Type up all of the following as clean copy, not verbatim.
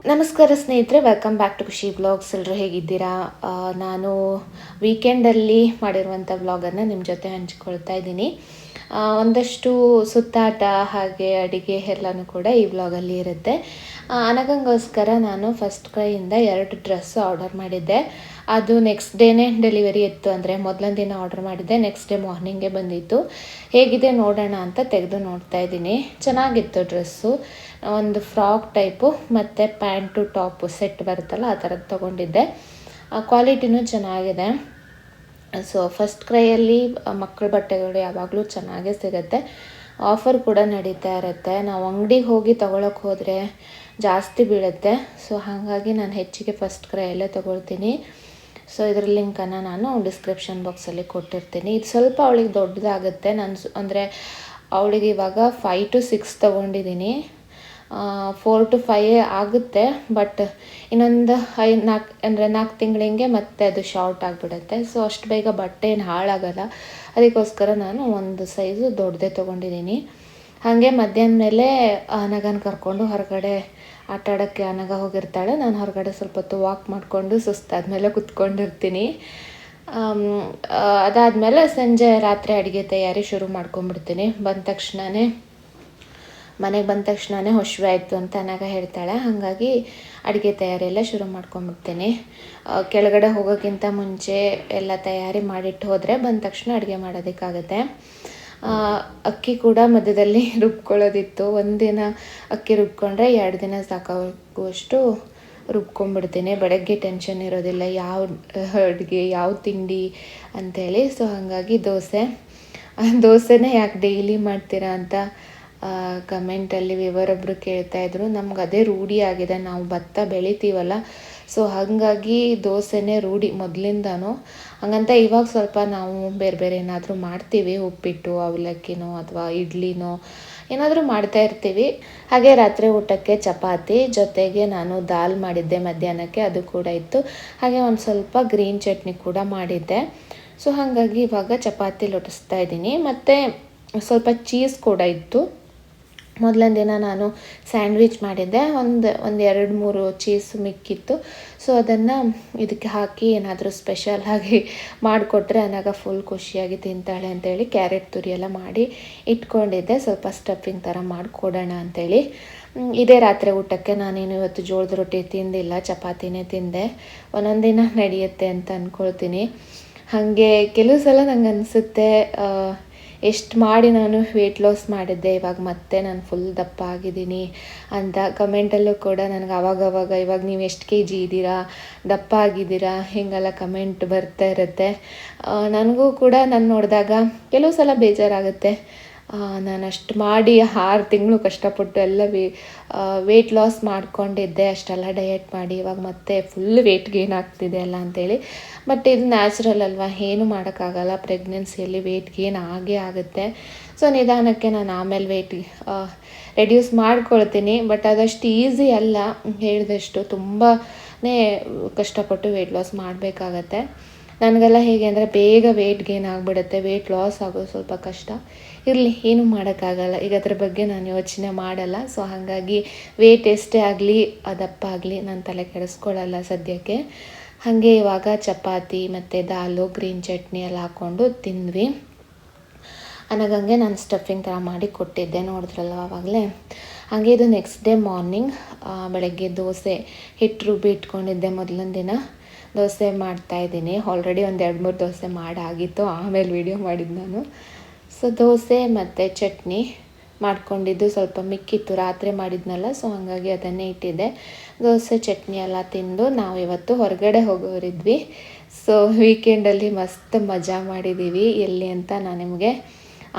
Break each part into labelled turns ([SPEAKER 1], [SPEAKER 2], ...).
[SPEAKER 1] ನಮಸ್ಕಾರ ಸ್ನೇಹಿತರೆ, welcome back to ಖುಷಿ ಬ್ಲಾಗ್ಸ್. ಎಲ್ಲರೂ ಹೇಗಿದ್ದೀರಾ? ನಾನು ವೀಕೆಂಡಲ್ಲಿ ಮಾಡಿರುವಂಥ ವ್ಲಾಗನ್ನು ನಿಮ್ಮ ಜೊತೆ ಹಂಚ್ಕೊಳ್ತಾ ಇದ್ದೀನಿ. ಒಂದಷ್ಟು ಸುತ್ತಾಟ ಹಾಗೆ ಅಡುಗೆ ಎಲ್ಲನೂ ಕೂಡ ಈ ವ್ಲಾಗಲ್ಲಿ ಇರುತ್ತೆ. ಅನಗಂಗೋಸ್ಕರ ನಾನು ಫಸ್ಟ್ ಕ್ರೈಯಿಂದ 2 ಡ್ರೆಸ್ ಆರ್ಡರ್ ಮಾಡಿದ್ದೆ. ಅದು ನೆಕ್ಸ್ಟ್ ಡೇನೇ ಡೆಲಿವರಿ ಇತ್ತು. ಅಂದರೆ ಮೊದಲನೇ ದಿನ ಆರ್ಡರ್ ಮಾಡಿದ್ದೆ, ನೆಕ್ಸ್ಟ್ ಡೇ ಮಾರ್ನಿಂಗೇ ಬಂದಿತ್ತು. ಹೇಗಿದೆ ನೋಡೋಣ ಅಂತ ತೆಗೆದು ನೋಡ್ತಾ ಇದ್ದೀನಿ. ಚೆನ್ನಾಗಿತ್ತು ಡ್ರೆಸ್ಸು. ಒಂದು ಫ್ರಾಕ್ ಟೈಪು ಮತ್ತು ಪ್ಯಾಂಟು ಟಾಪು ಸೆಟ್ ಬರುತ್ತಲ್ಲ ಆ ಥರದ್ದು ತೊಗೊಂಡಿದ್ದೆ. ಕ್ವಾಲಿಟಿನೂ ಚೆನ್ನಾಗಿದೆ. ಸೊ ಫಸ್ಟ್ ಕ್ರೈಯಲ್ಲಿ ಮಕ್ಕಳ ಬಟ್ಟೆಗಳು ಯಾವಾಗಲೂ ಚೆನ್ನಾಗೇ ಸಿಗುತ್ತೆ. ಆಫರ್ ಕೂಡ ನಡೀತಾ ಇರುತ್ತೆ. ನಾವು ಅಂಗಡಿಗೆ ಹೋಗಿ ತೊಗೊಳಕ್ಕೆ ಹೋದರೆ ಜಾಸ್ತಿ ಬೀಳುತ್ತೆ. ಸೊ ಹಾಗಾಗಿ ನಾನು ಹೆಚ್ಚಿಗೆ ಫಸ್ಟ್ ಕ್ರೈಯಲ್ಲೇ ತೊಗೊಳ್ತೀನಿ. ಸೊ ಇದರ ಲಿಂಕನ್ನು ನಾನು ಡಿಸ್ಕ್ರಿಪ್ಷನ್ ಬಾಕ್ಸಲ್ಲಿ ಕೊಟ್ಟಿರ್ತೀನಿ. ಇದು ಸ್ವಲ್ಪ ಅವಳಿಗೆ ದೊಡ್ಡದಾಗುತ್ತೆ. ಅಂದರೆ ಅವಳಿಗೆ ಇವಾಗ 5 to 6 ತೊಗೊಂಡಿದ್ದೀನಿ. 4 to 5 ಆಗುತ್ತೆ. ಬಟ್ ಇನ್ನೊಂದು 4 ತಿಂಗಳಿಗೆ ಮತ್ತೆ ಅದು ಶಾರ್ಟ್ ಆಗಿಬಿಡುತ್ತೆ. ಸೊ ಅಷ್ಟು ಬೇಗ ಬಟ್ಟೆ ಏನು ಹಾಳಾಗಲ್ಲ. ಅದಕ್ಕೋಸ್ಕರ ನಾನು ಒಂದು ಸೈಜು ದೊಡ್ಡದೇ ತೊಗೊಂಡಿದ್ದೀನಿ. ಹಾಗೆ ಮಧ್ಯಾಹ್ನ ಮೇಲೆ ಅನಗನ ಕರ್ಕೊಂಡು ಹೊರಗಡೆ ಆಟ ಆಡೋಕ್ಕೆ ಅನಗ ಹೋಗಿರ್ತಾಳೆ. ನಾನು ಹೊರಗಡೆ ಸ್ವಲ್ಪ ಹೊತ್ತು ವಾಕ್ ಮಾಡಿಕೊಂಡು ಸುಸ್ತಾದ್ಮೇಲೆ ಕುತ್ಕೊಂಡಿರ್ತೀನಿ. ಅದಾದಮೇಲೆ ಸಂಜೆ ರಾತ್ರಿ ಅಡುಗೆ ತಯಾರಿ ಶುರು ಮಾಡ್ಕೊಂಡ್ಬಿಡ್ತೀನಿ. ಮನೆಗೆ ಬಂದ ತಕ್ಷಣವೇ ಹಸಿವೆ ಆಯಿತು ಅಂತ ಅನಗ ಹೇಳ್ತಾಳೆ. ಹಾಗಾಗಿ ಅಡುಗೆ ತಯಾರಿ ಎಲ್ಲ ಶುರು ಮಾಡ್ಕೊಂಬಿಡ್ತೀನಿ. ಕೆಳಗಡೆ ಹೋಗೋಕ್ಕಿಂತ ಮುಂಚೆ ಎಲ್ಲ ತಯಾರಿ ಮಾಡಿಟ್ಟು ಹೋದರೆ ಬಂದ ತಕ್ಷಣ ಅಡುಗೆ ಮಾಡೋದಕ್ಕಾಗುತ್ತೆ. ಅಕ್ಕಿ ಕೂಡ ಮಧ್ಯದಲ್ಲಿ ರುಬ್ಕೊಳ್ಳೋದಿತ್ತು. ಒಂದಿನ ಅಕ್ಕಿ ರುಬ್ಕೊಂಡ್ರೆ 2 ದಿನ ಸಾಕಾಗುವಷ್ಟು ರುಬ್ಕೊಂಡ್ಬಿಡ್ತೀನಿ. ಬೆಳಗ್ಗೆ ಟೆನ್ಷನ್ ಇರೋದಿಲ್ಲ ಯಾವ ಅಡುಗೆ ಯಾವ ತಿಂಡಿ ಅಂಥೇಳಿ. ಸೊ ಹಾಗಾಗಿ ದೋಸೆನೇ ಯಾಕೆ ಡೈಲಿ ಮಾಡ್ತೀರಾ ಅಂತ ಕಮೆಂಟಲ್ಲಿ ವಿವರೊಬ್ಬರು ಕೇಳ್ತಾಯಿದ್ರು. ನಮ್ಗೆ ಅದೇ ರೂಢಿ ಆಗಿದೆ. ನಾವು ಭತ್ತ ಬೆಳಿತೀವಲ್ಲ, ಸೊ ಹಾಗಾಗಿ ದೋಸೆನೇ ರೂಢಿ ಮೊದಲಿಂದನೂ. ಹಾಗಂತ ಇವಾಗ ಸ್ವಲ್ಪ ನಾವು ಬೇರೆ ಏನಾದರೂ ಮಾಡ್ತೀವಿ, ಉಪ್ಪಿಟ್ಟು ಅವಲಕ್ಕಿನೋ ಅಥವಾ ಇಡ್ಲಿನೋ ಏನಾದರೂ ಮಾಡ್ತಾ ಇರ್ತೀವಿ. ಹಾಗೆ ರಾತ್ರಿ ಊಟಕ್ಕೆ ಚಪಾತಿ ಜೊತೆಗೆ ನಾನು ದಾಲ್ ಮಾಡಿದ್ದೆ ಮಧ್ಯಾಹ್ನಕ್ಕೆ, ಅದು ಕೂಡ ಇತ್ತು. ಹಾಗೆ ಒಂದು ಸ್ವಲ್ಪ ಗ್ರೀನ್ ಚಟ್ನಿ ಕೂಡ ಮಾಡಿದ್ದೆ. ಸೊ ಹಾಗಾಗಿ ಇವಾಗ ಚಪಾತಿ ಲೊಟ್ಟಿಸ್ತಾ ಇದ್ದೀನಿ. ಮತ್ತು ಸ್ವಲ್ಪ ಚೀಸ್ ಕೂಡ ಇತ್ತು. ಮೊದಲನೇ ದಿನ ನಾನು ಸ್ಯಾಂಡ್ವಿಚ್ ಮಾಡಿದ್ದೆ. ಒಂದು 2-3 ಚೀಸ್ ಮಿಕ್ಕಿತ್ತು. ಸೊ ಅದನ್ನು ಇದಕ್ಕೆ ಹಾಕಿ ಏನಾದರೂ ಸ್ಪೆಷಲ್ ಆಗಿ ಮಾಡಿಕೊಟ್ರೆ ಅನಾಗ ಫುಲ್ ಖುಷಿಯಾಗಿ ತಿಂತಾಳೆ ಅಂಥೇಳಿ ಕ್ಯಾರೆಟ್ ತುರಿ ಎಲ್ಲ ಮಾಡಿ ಇಟ್ಕೊಂಡಿದ್ದೆ. ಸ್ವಲ್ಪ ಸ್ಟಫಿಂಗ್ ಥರ ಮಾಡಿಕೊಡೋಣ ಅಂಥೇಳಿ. ಇದೇ ರಾತ್ರಿ ಊಟಕ್ಕೆ ನಾನೇನು ಇವತ್ತು ಜೋಳದ ರೊಟ್ಟಿ ತಿಂದಿಲ್ಲ, ಚಪಾತಿನೇ ತಿಂದೆ. ಒಂದೊಂದು ದಿನ ನಡೆಯುತ್ತೆ ಅಂತ ಅಂದ್ಕೊಳ್ತೀನಿ. ಹಾಗೆ ಕೆಲವು ಸಲ ನಂಗೆ ಅನಿಸುತ್ತೆ ಎಷ್ಟು ಮಾಡಿ ನಾನು ವೆಯ್ಟ್ ಲಾಸ್ ಮಾಡಿದ್ದೆ, ಇವಾಗ ಮತ್ತೆ ನಾನು ಫುಲ್ ದಪ್ಪ ಆಗಿದ್ದೀನಿ ಅಂತ. ಕಮೆಂಟಲ್ಲೂ ಕೂಡ ನನಗೆ ಆವಾಗವಾಗ ಇವಾಗ ನೀವು ಎಷ್ಟು kg ಇದ್ದೀರಾ, ದಪ್ಪ ಆಗಿದ್ದೀರಾ, ಹೀಗೆಲ್ಲ ಕಮೆಂಟ್ ಬರ್ತಾ ಇರುತ್ತೆ. ನನಗೂ ಕೂಡ ನಾನು ನೋಡಿದಾಗ ಕೆಲವು ಸಲ ಬೇಜಾರಾಗುತ್ತೆ. ನಾನು ಅಷ್ಟು ಮಾಡಿ 6 ತಿಂಗಳು ಕಷ್ಟಪಟ್ಟು ಎಲ್ಲ ವೆಯ್ಟ್ ಲಾಸ್ ಮಾಡ್ಕೊಂಡಿದ್ದೆ, ಅಷ್ಟೆಲ್ಲ ಡಯಟ್ ಮಾಡಿ ಇವಾಗ ಮತ್ತೆ ಫುಲ್ ವೆಯ್ಟ್ ಗೇನ್ ಆಗ್ತಿದೆ ಅಲ್ಲ ಅಂಥೇಳಿ. ಬಟ್ ಇದು ನ್ಯಾಚುರಲ್ ಅಲ್ವಾ, ಏನು ಮಾಡೋಕ್ಕಾಗಲ್ಲ. ಪ್ರೆಗ್ನೆನ್ಸಿಯಲ್ಲಿ ವೆಯ್ಟ್ ಗೇನ್ ಆಗೇ ಆಗುತ್ತೆ. ಸೊ ನಿಧಾನಕ್ಕೆ ನಾನು ಆಮೇಲೆ ವೆಯ್ಟ್ ರೆಡ್ಯೂಸ್ ಮಾಡ್ಕೊಳ್ತೀನಿ. ಬಟ್ ಅದಷ್ಟು ಈಸಿ ಅಲ್ಲ, ಹೇಳಿದಷ್ಟು ತುಂಬಾ ಕಷ್ಟಪಟ್ಟು ವೆಯ್ಟ್ ಲಾಸ್ ಮಾಡಬೇಕಾಗತ್ತೆ. ನನಗೆಲ್ಲ ಹೇಗೆ ಅಂದರೆ ಬೇಗ ವೆಯ್ಟ್ ಗೇನ್ ಆಗಿಬಿಡುತ್ತೆ, ವೆಯ್ಟ್ ಲಾಸ್ ಆಗೋದು ಸ್ವಲ್ಪ ಕಷ್ಟ. ಇರಲಿ, ಏನೂ ಮಾಡೋಕ್ಕಾಗಲ್ಲ. ಈಗ ಅದ್ರ ಬಗ್ಗೆ ನಾನು ಯೋಚನೆ ಮಾಡಲ್ಲ. ಸೊ ಹಾಗಾಗಿ ವೆಯ್ಟ್ ಎಷ್ಟೇ ಆಗಲಿ ದಪ್ಪ ಆಗಲಿ ನಾನು ತಲೆ ಕೆಡಿಸ್ಕೊಳ್ಳಲ್ಲ ಸದ್ಯಕ್ಕೆ. ಹಾಗೆ ಇವಾಗ ಚಪಾತಿ ಮತ್ತು ದಾಲು ಗ್ರೀನ್ ಚಟ್ನಿ ಎಲ್ಲ ಹಾಕ್ಕೊಂಡು ತಿಂದ್ವಿ. ಅನಗಂಗೆ ನಾನು ಸ್ಟಫಿಂಗ್ ಥರ ಮಾಡಿ ಕೊಟ್ಟಿದ್ದೆ, ನೋಡಿದ್ರಲ್ಲ ಆವಾಗಲೇ. ಹಾಗೆ ಇದು ನೆಕ್ಸ್ಟ್ ಡೇ ಮಾರ್ನಿಂಗ್. ಬೆಳಗ್ಗೆ ದೋಸೆ ಹಿಟ್ಟು ರುಬ್ಬಿ ಇಟ್ಕೊಂಡಿದ್ದೆ. ಮೊದಲನೇ ದಿನ ದೋಸೆ ಮಾಡ್ತಾಯಿದ್ದೀನಿ. ಆಲ್ರೆಡಿ ಒಂದು 2-3 ದೋಸೆ ಮಾಡಾಗಿತ್ತು, ಆಮೇಲೆ ವೀಡಿಯೋ ಮಾಡಿದ್ದು ನಾನು. ಸೊ ದೋಸೆ ಮತ್ತು ಚಟ್ನಿ ಮಾಡ್ಕೊಂಡಿದ್ದು ಸ್ವಲ್ಪ ಮಿಕ್ಕಿತ್ತು, ರಾತ್ರಿ ಮಾಡಿದ್ನಲ್ಲ. ಸೊ ಹಾಗಾಗಿ ಅದನ್ನೇ ಇಟ್ಟಿದ್ದೆ. ದೋಸೆ ಚಟ್ನಿ ಎಲ್ಲ ತಿಂದು ನಾವು ಇವತ್ತು ಹೊರಗಡೆ ಹೋಗೋರಿದ್ವಿ. ಸೊ ವೀಕೆಂಡಲ್ಲಿ ಮಸ್ತ್ ಮಜಾ ಮಾಡಿದ್ದೀವಿ. ಎಲ್ಲಿ ಅಂತ ನಾನು ನಿಮಗೆ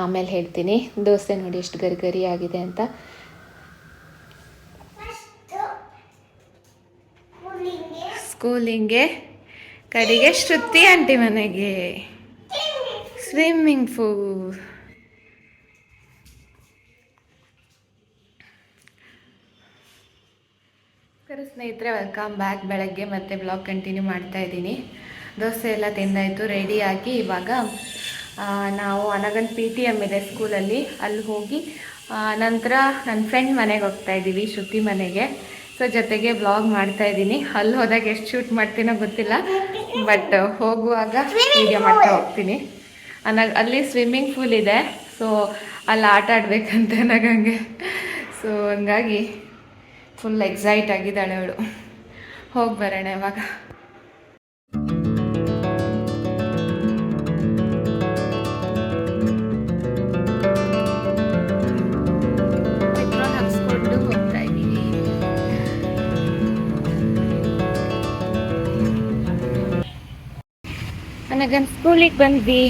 [SPEAKER 1] ಆಮೇಲೆ ಹೇಳ್ತೀನಿ. ದೋಸೆ ನೋಡಿ ಎಷ್ಟು ಗರಿ ಆಗಿದೆ ಅಂತ. ಸ್ಕೂಲಿಂಗೆ ಕಡೆಗೆ ಶ್ರುತಿ ಆಂಟಿ ಮನೆಗೆ ಸ್ವಿಮ್ಮಿಂಗ್ ಪೂಲ್. ಸ್ನೇಹಿತರೆ, ವೆಲ್ಕಮ್ ಬ್ಯಾಕ್. ಬೆಳಗ್ಗೆ ಮತ್ತೆ ಬ್ಲಾಗ್ ಕಂಟಿನ್ಯೂ ಮಾಡ್ತಾ ಇದ್ದೀನಿ. ದೋಸೆ ಎಲ್ಲ ತಿಂದಾಯಿತು, ರೆಡಿಯಾಗಿ ಇವಾಗ ನಾವು ಅನಗನ್ PTM ಇದೆ ಸ್ಕೂಲಲ್ಲಿ, ಅಲ್ಲಿ ಹೋಗಿ ನಂತರ ನನ್ನ ಫ್ರೆಂಡ್ ಮನೆಗೆ ಹೋಗ್ತಾ ಇದ್ದೀವಿ, ಶ್ರುತಿ ಮನೆಗೆ. ಸೊ ಸೊ ಜೊತೆಗೆ ವ್ಲಾಗ್ ಮಾಡ್ತಾ ಇದ್ದೀನಿ. ಅಲ್ಲಿ ಹೋದಾಗ ಎಷ್ಟು ಶೂಟ್ ಮಾಡ್ತೀನೋ ಗೊತ್ತಿಲ್ಲ, ಬಟ್ ಹೋಗುವಾಗ ವೀಡಿಯೋ ಮಾಡ್ತಾ ಹೋಗ್ತೀನಿ. ಅಲ್ಲಿ ಸ್ವಿಮ್ಮಿಂಗ್ ಪೂಲ್ ಇದೆ, ಸೊ ಅಲ್ಲಿ ಆಟ ಆಡ್ಬೇಕಂತ ನನಗಂಗೆ. ಸೊ ಹಂಗಾಗಿ ಫುಲ್ ಎಕ್ಸೈಟ್ ಆಗಿದ್ದಾಳೆ ಅವಳು. ಹೋಗಿ ಬರೋಣ ಇವಾಗ. ಪೆಟ್ರೋಲ್ ಹಾಕ್ಸ್ಕೊಂಡು ಹೋಗ್ತಾ ಇದ್ದೀವಿ. ನನಗನ್ ಸ್ಕೂಲಿಗೆ ಬಂದ್ವಿ.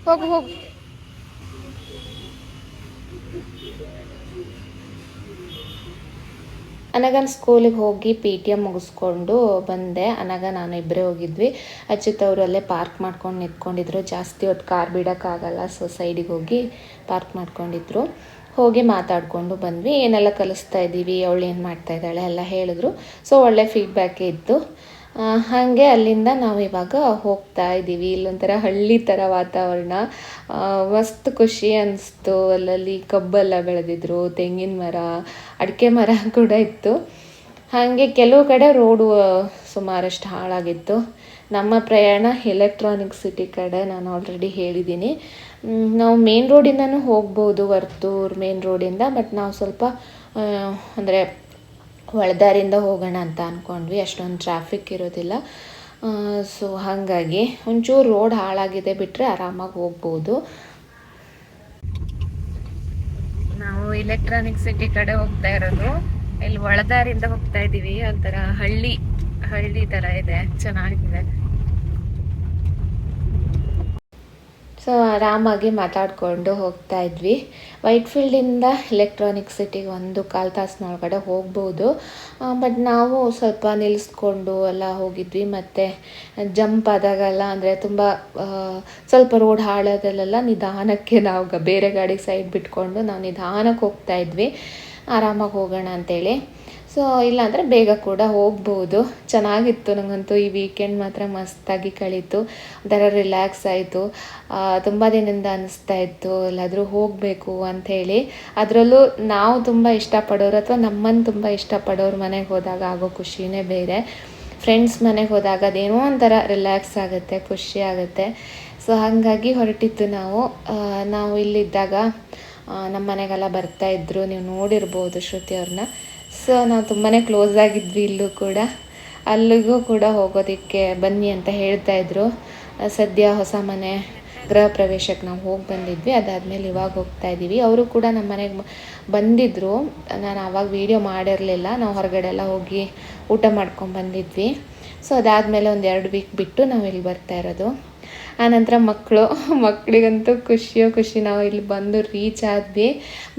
[SPEAKER 1] ಹೋಗು ಹೋಗು. ಅನಗನ್ ಸ್ಕೂಲಿಗೆ ಹೋಗಿ PTM ಮುಗಿಸ್ಕೊಂಡು ಬಂದೆ. ಅನಗ ನಾನು ಇಬ್ಬರೇ ಹೋಗಿದ್ವಿ. ಅಚ್ಯುತ್ ಅವರು ಅಲ್ಲೇ ಪಾರ್ಕ್ ಮಾಡ್ಕೊಂಡು ನಿಂತ್ಕೊಂಡಿದ್ರು. ಜಾಸ್ತಿ ಹೊತ್ತು ಕಾರ್ ಬಿಡೋಕ್ಕಾಗಲ್ಲ, ಸೊ ಸೈಡಿಗೆ ಹೋಗಿ ಪಾರ್ಕ್ ಮಾಡ್ಕೊಂಡಿದ್ರು. ಹೋಗಿ ಮಾತಾಡಿಕೊಂಡು ಬಂದ್ವಿ. ಏನೆಲ್ಲ ಕಲಿಸ್ತಾ ಇದ್ದೀವಿ, ಅವಳು ಏನು ಮಾಡ್ತಾ ಇದ್ದಾಳೆ ಎಲ್ಲ ಹೇಳಿದ್ರು. ಸೊ ಒಳ್ಳೆ ಫೀಡ್ಬ್ಯಾಕೇ ಇತ್ತು. ಹಾಗೆ ಅಲ್ಲಿಂದ ನಾವು ಇವಾಗ ಹೋಗ್ತಾ ಇದ್ದೀವಿ. ಇಲ್ಲೊಂಥರ ಹಳ್ಳಿ ಥರ ವಾತಾವರಣ, ಮಸ್ತ್ ಖುಷಿ ಅನಿಸ್ತು. ಅಲ್ಲಲ್ಲಿ ಕಬ್ಬೆಲ್ಲ ಬೆಳೆದಿದ್ರು, ತೆಂಗಿನ ಮರ, ಅಡಿಕೆ ಮರ ಕೂಡ ಇತ್ತು. ಹಾಗೆ ಕೆಲವು ಕಡೆ ರೋಡು ಸುಮಾರಷ್ಟು ಹಾಳಾಗಿತ್ತು. ನಮ್ಮ ಪ್ರಯಾಣ ಎಲೆಕ್ಟ್ರಾನಿಕ್ ಸಿಟಿ ಕಡೆ, ನಾನು ಆಲ್ರೆಡಿ ಹೇಳಿದ್ದೀನಿ. ನಾವು ಮೇನ್ ರೋಡಿಂದನೂ ಹೋಗ್ಬೋದು, ವರ್ತೂರು ಮೇನ್ ರೋಡಿಂದ. ಬಟ್ ನಾವು ಸ್ವಲ್ಪ ಅಂದರೆ ಒಳದಾರಿಯಿಂದ ಹೋಗೋಣ ಅಂತ ಅಂದ್ಕೊಂಡ್ವಿ. ಅಷ್ಟೊಂದು ಟ್ರಾಫಿಕ್ ಇರೋದಿಲ್ಲ. ಸೊ ಹಾಗಾಗಿ ಒಂಚೂರು ರೋಡ್ ಹಾಳಾಗಿದೆ, ಬಿಟ್ಟರೆ ಆರಾಮಾಗಿ ಹೋಗ್ಬೋದು. ನಾವು ಎಲೆಕ್ಟ್ರಾನಿಕ್ ಸಿಟಿ ಕಡೆ ಹೋಗ್ತಾ ಇರೋದು. ಇಲ್ಲಿ ಒಳದಾರಿಯಿಂದ ಹೋಗ್ತಾ ಇದ್ದೀವಿ. ಒಂಥರ ಹಳ್ಳಿ ಥರ ಇದೆ, ಚೆನ್ನಾಗಿದೆ. ಸೊ ಆರಾಮಾಗಿ ಮಾತಾಡಿಕೊಂಡು ಹೋಗ್ತಾ ಇದ್ವಿ. ವೈಟ್ಫೀಲ್ಡಿಂದ ಎಲೆಕ್ಟ್ರಾನಿಕ್ ಸಿಟಿಗೆ 1-1/4 ತಾಸಿನೊಳಗಡೆ ಹೋಗ್ಬೋದು. ಬಟ್ ನಾವು ಸ್ವಲ್ಪ ನಿಲ್ಲಿಸ್ಕೊಂಡು ಎಲ್ಲ ಹೋಗಿದ್ವಿ. ಮತ್ತು ಜಂಪ್ ಆದಾಗೆಲ್ಲ ಅಂದರೆ ತುಂಬ ಸ್ವಲ್ಪ ರೋಡ್ ಹಾಳಾದಲ್ಲೆಲ್ಲ ನಿಧಾನಕ್ಕೆ ನಾವು ಬೇರೆ ಗಾಡಿಗೆ ಸೈಡ್ ಬಿಟ್ಕೊಂಡು ನಾವು ನಿಧಾನಕ್ಕೆ ಹೋಗ್ತಾ ಇದ್ವಿ, ಆರಾಮಾಗಿ ಹೋಗೋಣ ಅಂತೇಳಿ. ಸೊ ಇಲ್ಲಾಂದರೆ ಬೇಗ ಕೂಡ ಹೋಗ್ಬೋದು. ಚೆನ್ನಾಗಿತ್ತು. ನನಗಂತೂ ಈ ವೀಕೆಂಡ್ ಮಾತ್ರ ಮಸ್ತಾಗಿ ಕಳೀತು. ಒಂಥರ ರಿಲ್ಯಾಕ್ಸ್ ಆಯಿತು. ತುಂಬ ದಿನದಿಂದ ಅನ್ನಿಸ್ತಾ ಇತ್ತು ಎಲ್ಲಾದರೂ ಹೋಗಬೇಕು ಅಂಥೇಳಿ. ಅದರಲ್ಲೂ ನಾವು ತುಂಬ ಇಷ್ಟಪಡೋರು ಅಥವಾ ನಮ್ಮನ್ನು ತುಂಬ ಇಷ್ಟಪಡೋರು ಮನೆಗೆ ಹೋದಾಗ ಆಗೋ ಖುಷಿನೇ ಬೇರೆ. ಫ್ರೆಂಡ್ಸ್ ಮನೆಗೆ ಹೋದಾಗ ಅದೇನೋ ಒಂಥರ ರಿಲ್ಯಾಕ್ಸ್ ಆಗುತ್ತೆ, ಖುಷಿ ಆಗುತ್ತೆ. ಸೊ ಹಾಗಾಗಿ ಹೊರಟಿತ್ತು ನಾವು ಇಲ್ಲಿದ್ದಾಗ ನಮ್ಮ ಮನೆಗೆಲ್ಲ ಬರ್ತಾಯಿದ್ರು. ನೀವು ನೋಡಿರ್ಬೋದು ಶ್ರುತಿ ಅವ್ರನ್ನ. ಸೊ ನಾವು ತುಂಬಾ ಕ್ಲೋಸ್ ಆಗಿದ್ವಿ. ಇಲ್ಲೂ ಕೂಡ ಅಲ್ಲಿಗೂ ಕೂಡ ಹೋಗೋದಕ್ಕೆ ಬನ್ನಿ ಅಂತ ಹೇಳ್ತಾಯಿದ್ರು. ಸದ್ಯ ಹೊಸ ಮನೆ ಗೃಹ ಪ್ರವೇಶಕ್ಕೆ ನಾವು ಹೋಗಿ ಬಂದಿದ್ವಿ. ಅದಾದಮೇಲೆ ಇವಾಗ ಹೋಗ್ತಾ ಇದ್ದೀವಿ. ಅವರು ಕೂಡ ನಮ್ಮ ಮನೆಗೆ ಬಂದಿದ್ದರು. ನಾನು ಆವಾಗ ವೀಡಿಯೋ ಮಾಡಿರಲಿಲ್ಲ. ನಾವು ಹೊರಗಡೆ ಎಲ್ಲ ಹೋಗಿ ಊಟ ಮಾಡ್ಕೊಂಡು ಬಂದಿದ್ವಿ. ಸೊ ಅದಾದಮೇಲೆ ಒಂದು 2 ವೀಕ್ ಬಿಟ್ಟು ನಾವು ಇಲ್ಲಿ ಬರ್ತಾ ಇರೋದು. ಆನಂತರ ಮಕ್ಕಳಿಗಂತೂ ಖುಷಿ. ನಾವು ಇಲ್ಲಿ ಬಂದು ರೀಚ್ ಆದ್ವಿ.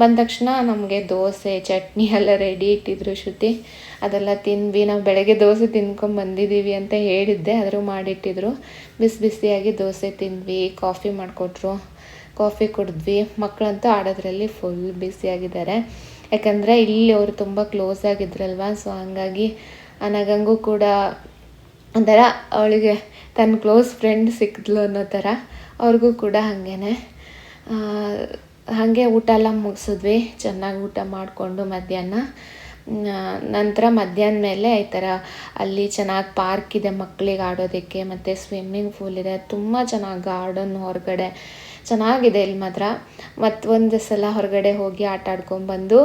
[SPEAKER 1] ಬಂದ ತಕ್ಷಣ ನಮಗೆ ದೋಸೆ ಚಟ್ನಿ ಎಲ್ಲ ರೆಡಿ ಇಟ್ಟಿದ್ರು ಶ್ರುತಿ. ಅದೆಲ್ಲ ತಿಂದ್ವಿ. ನಾವು ಬೆಳಗ್ಗೆ ದೋಸೆ ತಿನ್ಕೊಂಡು ಬಂದಿದ್ದೀವಿ ಅಂತ ಹೇಳಿದ್ದೆ, ಆದರೂ ಮಾಡಿಟ್ಟಿದ್ರು. ಬಿಸಿಯಾಗಿ ದೋಸೆ ತಿಂದ್ವಿ. ಕಾಫಿ ಮಾಡಿಕೊಟ್ರು, ಕಾಫಿ ಕುಡಿದ್ವಿ. ಮಕ್ಕಳಂತೂ ಆಡೋದ್ರಲ್ಲಿ ಫುಲ್ ಬ್ಯುಸಿಯಾಗಿದ್ದಾರೆ. ಯಾಕಂದರೆ ಇಲ್ಲಿ ಅವರು ತುಂಬ ಕ್ಲೋಸ್ ಆಗಿದ್ರಲ್ವ. ಸೊ ಹಂಗಾಗಿ ನನಗಂಗೂ ಕೂಡ ಒಂಥರ ಅವಳಿಗೆ ತನ್ನ ಕ್ಲೋಸ್ ಫ್ರೆಂಡ್ ಸಿಕ್ಕಿದ್ಲು ಅನ್ನೋ ಥರ ಅವ್ರಿಗೂ ಕೂಡ ಹಾಗೆ ಊಟ ಎಲ್ಲ ಮುಗಿಸಿದ್ವಿ. ಚೆನ್ನಾಗಿ ಊಟ ಮಾಡಿಕೊಂಡು ನಂತರ ಮಧ್ಯಾಹ್ನ ಮೇಲೆ ಈ ಥರ ಅಲ್ಲಿ ಚೆನ್ನಾಗಿ ಪಾರ್ಕ್ ಇದೆ ಮಕ್ಕಳಿಗೆ ಆಡೋದಕ್ಕೆ, ಮತ್ತು ಸ್ವಿಮ್ಮಿಂಗ್ ಪೂಲ್ ಇದೆ. ತುಂಬ ಚೆನ್ನಾಗಿ ಗಾರ್ಡನ್ ಹೊರಗಡೆ ಚೆನ್ನಾಗಿದೆ ಇಲ್ಲಿ ಮಾತ್ರ. ಒಂದು ಸಲ ಹೊರಗಡೆ ಹೋಗಿ ಆಟ ಆಡ್ಕೊಂಡ್ಬಂದು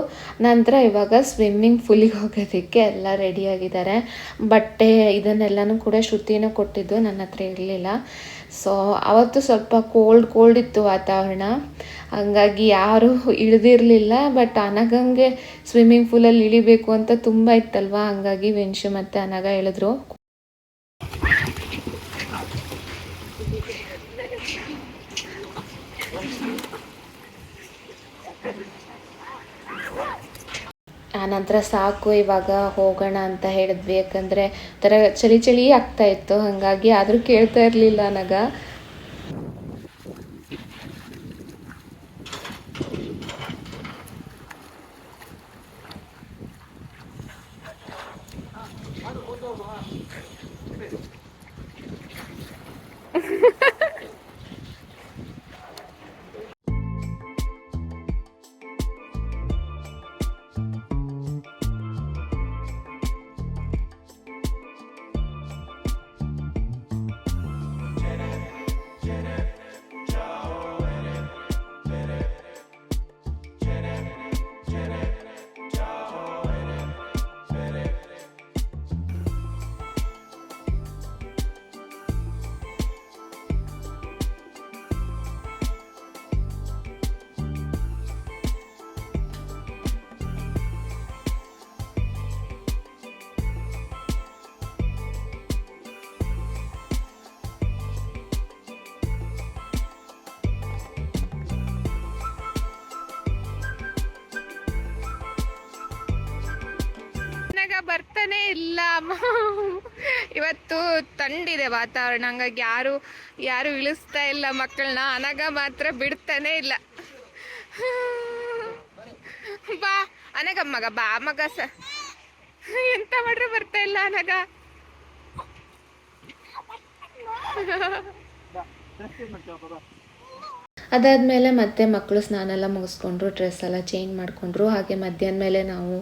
[SPEAKER 1] ನಂತರ ಇವಾಗ ಸ್ವಿಮ್ಮಿಂಗ್ ಪೂಲಿಗೆ ಹೋಗೋದಕ್ಕೆ ಎಲ್ಲ ರೆಡಿಯಾಗಿದ್ದಾರೆ. ಬಟ್ಟೆ ಇದನ್ನೆಲ್ಲನೂ ಕೂಡ ಶ್ರುತಿನೂ ಕೊಟ್ಟಿದ್ದು, ನನ್ನ ಹತ್ರ ಇರಲಿಲ್ಲ. ಸೊ ಅವತ್ತು ಸ್ವಲ್ಪ ಕೋಲ್ಡ್ ಇತ್ತು ವಾತಾವರಣ, ಹಂಗಾಗಿ ಯಾರೂ ಇಳಿದಿರಲಿಲ್ಲ. ಬಟ್ ಅನಗಂಗೆ ಸ್ವಿಮ್ಮಿಂಗ್ ಪೂಲಲ್ಲಿ ಇಳಿಬೇಕು ಅಂತ ತುಂಬ ಇತ್ತಲ್ವ, ಹಂಗಾಗಿ ವೆನ್ಶು ಮತ್ತು ಅನಗ ಹೇಳಿದ್ರು. ಆನಂತರ ಸಾಕು ಇವಾಗ ಹೋಗೋಣ ಅಂತ ಹೇಳಿದ್ವಿ. ಯಾಕಂದರೆ ಥರ ಚಳಿ ಆಗ್ತಾ ಇತ್ತು, ಹಾಗಾಗಿ ಆದರೂ ಕೇಳ್ತಾ ಇರಲಿಲ್ಲ ನನಗ. ಬಿಡ್ತಾನೆ ಇಲ್ಲ. ಇವತ್ತು ತಂಡಿದೆ ವಾತಾವರಣ, ಹಂಗಾಗಿ ಯಾರು ಇಳಿಸ್ತಾ ಇಲ್ಲ ಮಕ್ಕಳನ್ನ. ಅನಗ ಮಾತ್ರ ಬಿಡ್ತಾನೆ ಇಲ್ಲ. ಬಾ ಅನಗ ಮಗ, ಬಾ ಮಗ. ಎಂತ ಮಾಡ್ರೆ ಬರ್ತಾ ಇಲ್ಲ ಅನಗ. ಅದಾದಮೇಲೆ ಮತ್ತೆ ಮಕ್ಕಳು ಸ್ನಾನ ಎಲ್ಲ ಮುಗಿಸ್ಕೊಂಡ್ರು, ಡ್ರೆಸ್ ಎಲ್ಲ ಚೇಂಜ್ ಮಾಡಿಕೊಂಡ್ರು. ಹಾಗೆ ಮಧ್ಯಾಹ್ನ ಮೇಲೆ ನಾವು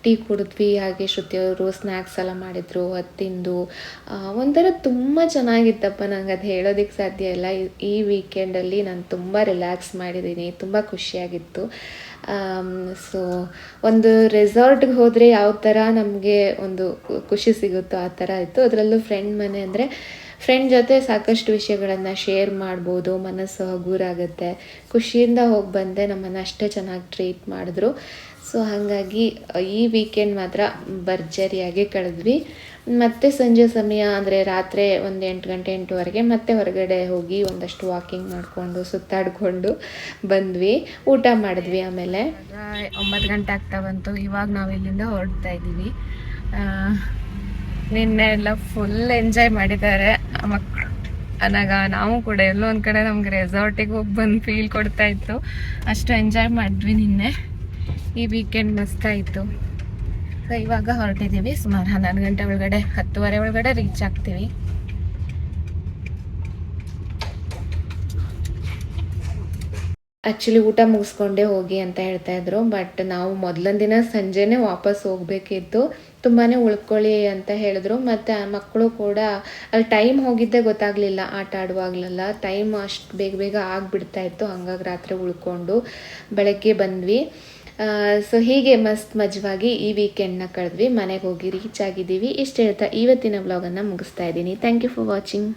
[SPEAKER 1] ಟೀ ಕುಡಿದ್ವಿ. ಹಾಗೆ ಶ್ರುತಿಯವರು ಸ್ನ್ಯಾಕ್ಸ್ ಎಲ್ಲ ಮಾಡಿದರು, ಅದು ತಿಂದು ಒಂಥರ ತುಂಬ ಚೆನ್ನಾಗಿತ್ತಪ್ಪ. ನಂಗೆ ಅದು ಹೇಳೋದಕ್ಕೆ ಸಾಧ್ಯ ಇಲ್ಲ. ಈ ವೀಕೆಂಡಲ್ಲಿ ನಾನು ತುಂಬ ರಿಲ್ಯಾಕ್ಸ್ ಮಾಡಿದ್ದೀನಿ, ತುಂಬ ಖುಷಿಯಾಗಿತ್ತು. ಸೊ ಒಂದು ರೆಸಾರ್ಟ್ಗೆ ಹೋದರೆ ಯಾವ ಥರ ನಮಗೆ ಒಂದು ಖುಷಿ ಸಿಗುತ್ತೋ ಆ ಥರ ಇತ್ತು. ಅದರಲ್ಲೂ ಫ್ರೆಂಡ್ ಮನೆ ಅಂದರೆ ಫ್ರೆಂಡ್ ಜೊತೆ ಸಾಕಷ್ಟು ವಿಷಯಗಳನ್ನು ಶೇರ್ ಮಾಡ್ಬೋದು, ಮನಸ್ಸು ಹಗುರಾಗುತ್ತೆ. ಖುಷಿಯಿಂದ ಹೋಗಿ ಬಂದೆ, ನಮ್ಮನ್ನು ಅಷ್ಟೇ ಚೆನ್ನಾಗಿ ಟ್ರೀಟ್ ಮಾಡಿದ್ರು. ಸೊ ಹಾಗಾಗಿ ಈ ವೀಕೆಂಡ್ ಮಾತ್ರ ಭರ್ಜರಿಯಾಗಿ ಕಳೆದ್ವಿ. ಮತ್ತು ಸಂಜೆ ಸಮಯ ಅಂದರೆ ರಾತ್ರಿ ಒಂದು 8 ಗಂಟೆ 8:30 ಮತ್ತೆ ಹೊರಗಡೆ ಹೋಗಿ ಒಂದಷ್ಟು ವಾಕಿಂಗ್ ಮಾಡಿಕೊಂಡು ಸುತ್ತಾಡಿಕೊಂಡು ಬಂದ್ವಿ. ಊಟ ಮಾಡಿದ್ವಿ. ಆಮೇಲೆ 9 ಗಂಟೆ ಆಗ್ತಾ ಬಂತು. ಇವಾಗ ನಾವು ಇಲ್ಲಿಂದ ಹೊರಡ್ತಾ ಇದ್ದೀವಿ. ನಿನ್ನೆ ಎಲ್ಲ ಫುಲ್ ಎಂಜಾಯ್ ಮಾಡಿದ್ದಾರೆ ಮಕ್ಕಳು. ಅನಾಗ ನಾವು ಕೂಡ ಎಲ್ಲೋ ಒಂದು ಕಡೆ ನಮ್ಗೆ ರೆಸಾರ್ಟಿಗೆ ಹೋಗಿ ಬಂದು ಫೀಲ್ ಕೊಡ್ತಾ ಇತ್ತು. ಅಷ್ಟು ಎಂಜಾಯ್ ಮಾಡಿದ್ವಿ ನಿನ್ನೆ. ಈ ವೀಕೆಂಡ್ ಮಸ್ತಾಯಿತು. ಸೊ ಇವಾಗ ಹೊರಟಿದ್ದೀವಿ. ಸುಮಾರು 11 ಗಂಟೆ ಒಳಗಡೆ, 10:30 ಒಳಗಡೆ ರೀಚ್ ಆಗ್ತೀವಿ. ಆ್ಯಕ್ಚುಲಿ ಊಟ ಮುಗಿಸ್ಕೊಂಡೇ ಹೋಗಿ ಅಂತ ಹೇಳ್ತಾ ಇದ್ರು. ಬಟ್ ನಾವು ಮೊದಲನೇ ದಿನ ಸಂಜೆನೇ ವಾಪಸ್ ಹೋಗಬೇಕಿತ್ತು. ತುಂಬಾ ಉಳ್ಕೊಳ್ಳಿ ಅಂತ ಹೇಳಿದ್ರು. ಮತ್ತು ಮಕ್ಕಳು ಕೂಡ ಅಲ್ಲಿ ಟೈಮ್ ಹೋಗಿದ್ದೇ ಗೊತ್ತಾಗಲಿಲ್ಲ. ಆಟ ಆಡುವಾಗಲೆಲ್ಲ ಟೈಮ್ ಅಷ್ಟು ಬೇಗ ಆಗಿಬಿಡ್ತಾ ಇತ್ತು. ಹಂಗಾಗಿ ರಾತ್ರಿ ಉಳ್ಕೊಂಡು ಬೆಳಗ್ಗೆ ಬಂದ್ವಿ. ಸೊ ಹೀಗೆ ಮಸ್ತ್ ಮಜವಾಗಿ ಈ ವೀಕೆಂಡ್ನ ಕಳೆದ್ವಿ. ಮನೆಗೆ ಹೋಗಿ ರೀಚ್ ಆಗಿದ್ದೀವಿ. ಇಷ್ಟು ಹೇಳ್ತಾ ಇವತ್ತಿನ ವ್ಲಾಗನ್ನು ಮುಗಿಸ್ತಾ ಇದ್ದೀನಿ. Thank you for watching.